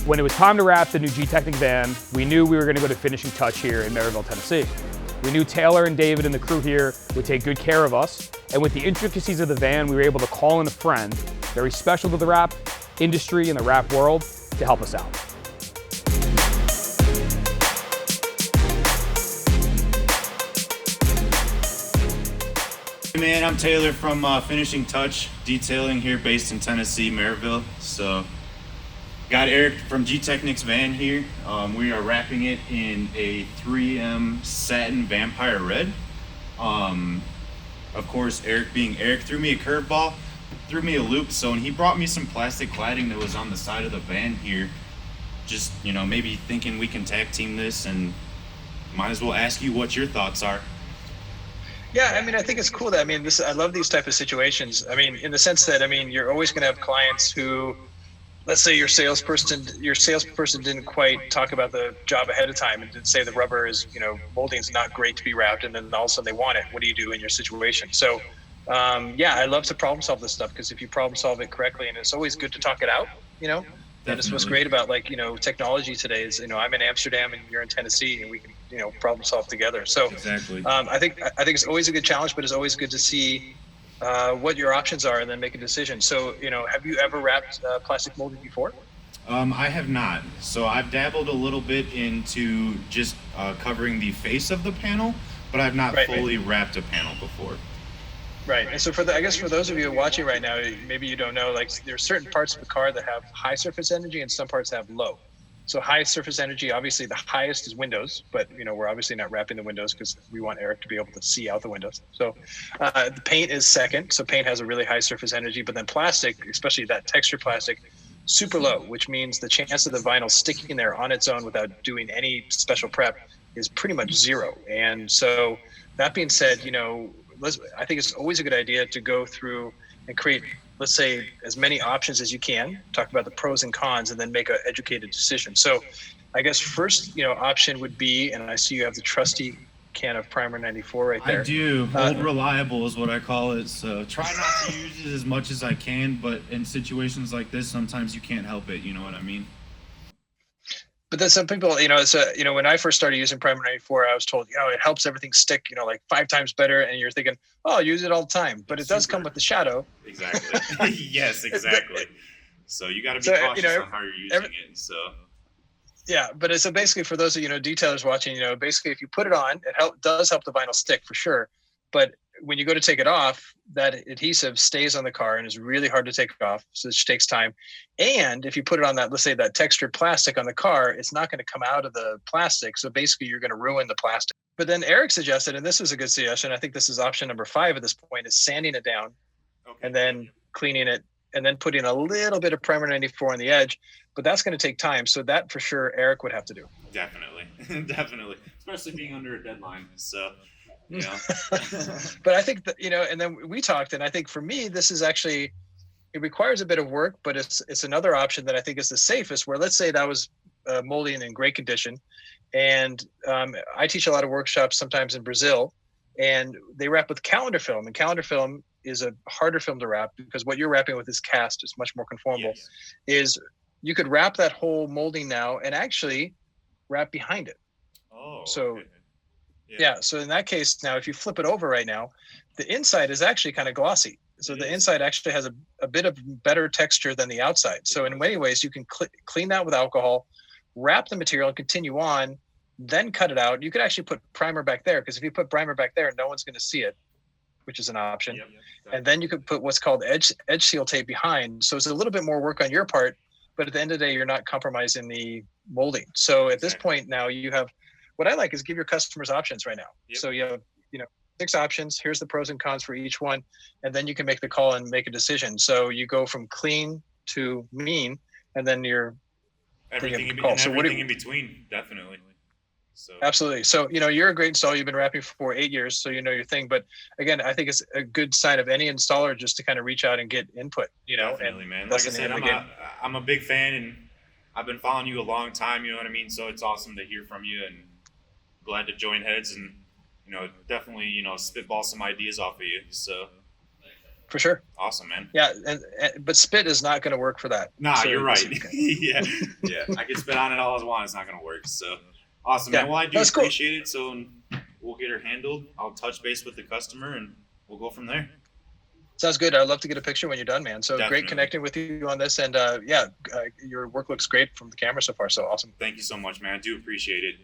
When it was time to wrap the new G-Technic van, we knew we were going to go to finishing touch here in Maryville, Tennessee. We knew Taylor and David and the crew here would take good care of us, and with the intricacies of the van, we were able to call in a friend, very special to the wrap industry and the wrap world, to help us out. Hey man, I'm Taylor from Finishing Touch Detailing here, based in Tennessee, Maryville. So, got Eric from G-Technic's van here. We are wrapping it in a 3M satin vampire red. Of course, Eric being Eric, threw me a curveball, threw me a loop. So when he brought me some plastic cladding that was on the side of the van here, just, maybe thinking we can tag team this, and might as well ask you what your thoughts are. Yeah, I think it's cool that, I love these type of situations. In the sense that, you're always going to have clients who, let's say your salesperson didn't quite talk about the job ahead of time and didn't say the rubber is, molding is not great to be wrapped, and then all of a sudden they want it. What do you do in your situation? So, yeah, I love to problem solve this stuff, because if you problem solve it correctly, and it's always good to talk it out, And it's what's great about technology today is, I'm in Amsterdam and you're in Tennessee, and we can, problem solve together. So Exactly. I think it's always a good challenge, but it's always good to see what your options are and then make a decision. So, have you ever wrapped plastic molding before? I have not. So I've dabbled a little bit into just covering the face of the panel, but I've not fully wrapped a panel before. Right. And so for those of you watching right now, maybe you don't know, there's certain parts of the car that have high surface energy and some parts have low. So high surface energy, obviously the highest is windows, but we're obviously not wrapping the windows because we want Eric to be able to see out the windows. So the paint is second. So paint has a really high surface energy, but then plastic, especially that texture plastic, super low, which means the chance of the vinyl sticking there on its own without doing any special prep is pretty much zero. And so that being said, I think it's always a good idea to go through and create, let's say, as many options as you can, talk about the pros and cons, and then make an educated decision. So I guess first, option would be, and I see you have the trusty can of Primer 94 right there. I do. Old reliable is what I call it. So try not to use it as much as I can, but in situations like this, sometimes you can't help it. You know what I mean? But then some people, when I first started using Primer 94, I was told, it helps everything stick, 5 times better. And you're thinking, oh, I'll use it all the time. But it does come with the shadow. Exactly. Yes, exactly. So you got to be cautious on how you're using it. So. Yeah, but so basically for those of detailers watching, basically if you put it on, it does help the vinyl stick for sure. But when you go to take it off, that adhesive stays on the car and is really hard to take off. So it takes time. And if you put it on that, let's say that textured plastic on the car, it's not going to come out of the plastic. So basically you're going to ruin the plastic. But then Eric suggested, and this is a good suggestion, I think this is option number 5 at this point, is sanding it down and then cleaning it and then putting a little bit of Primer 94 on the edge. But that's going to take time. So that for sure Eric would have to do. Definitely. Definitely. Especially being under a deadline. So. Yeah. But I think that, and then we talked, and I think for me, this is actually, it requires a bit of work, but it's another option that I think is the safest, where let's say that was molding in great condition. And I teach a lot of workshops sometimes in Brazil, and they wrap with calendar film, and calendar film is a harder film to wrap because what you're wrapping with is cast. It's much more conformable. Yes. Is you could wrap that whole molding now and actually wrap behind it. Oh, so okay. Yeah. So in that case, now if you flip it over right now, the inside is actually kind of glossy. So the inside actually has a bit of better texture than the outside. So in many ways, you can clean that with alcohol, wrap the material and continue on, then cut it out. You could actually put primer back there, because if you put primer back there, no one's going to see it, which is an option. Yep, exactly. And then you could put what's called edge seal tape behind. So it's a little bit more work on your part, but at the end of the day, you're not compromising the molding. So at this point now, you have, what I like is give your customers options right now. Yep. So you have, 6 options. Here's the pros and cons for each one. And then you can make the call and make a decision. So you go from clean to mean, and then you're everything in between, definitely. So absolutely. So, you're a great installer. You've been wrapping for 8 years, so you know your thing. But again, I think it's a good sign of any installer just to kind of reach out and get input, Definitely, and man. Like I said, I'm a big fan, and I've been following you a long time, you know what I mean? So it's awesome to hear from you, and glad to join heads and, definitely, spitball some ideas off of you. So For sure. Awesome, man. Yeah, but spit is not going to work for that. Nah, So you're right. it's okay. yeah. I can spit on it all I want. It's not gonna work. So awesome, Yeah, man. Well, I do that's cool. appreciate it. So we'll get her handled. I'll touch base with the customer and we'll go from there. Sounds good. I'd love to get a picture when you're done, man. So Definitely. great connecting with you on this. And your work looks great from the camera so far. So awesome. Thank you so much, man. I do appreciate it.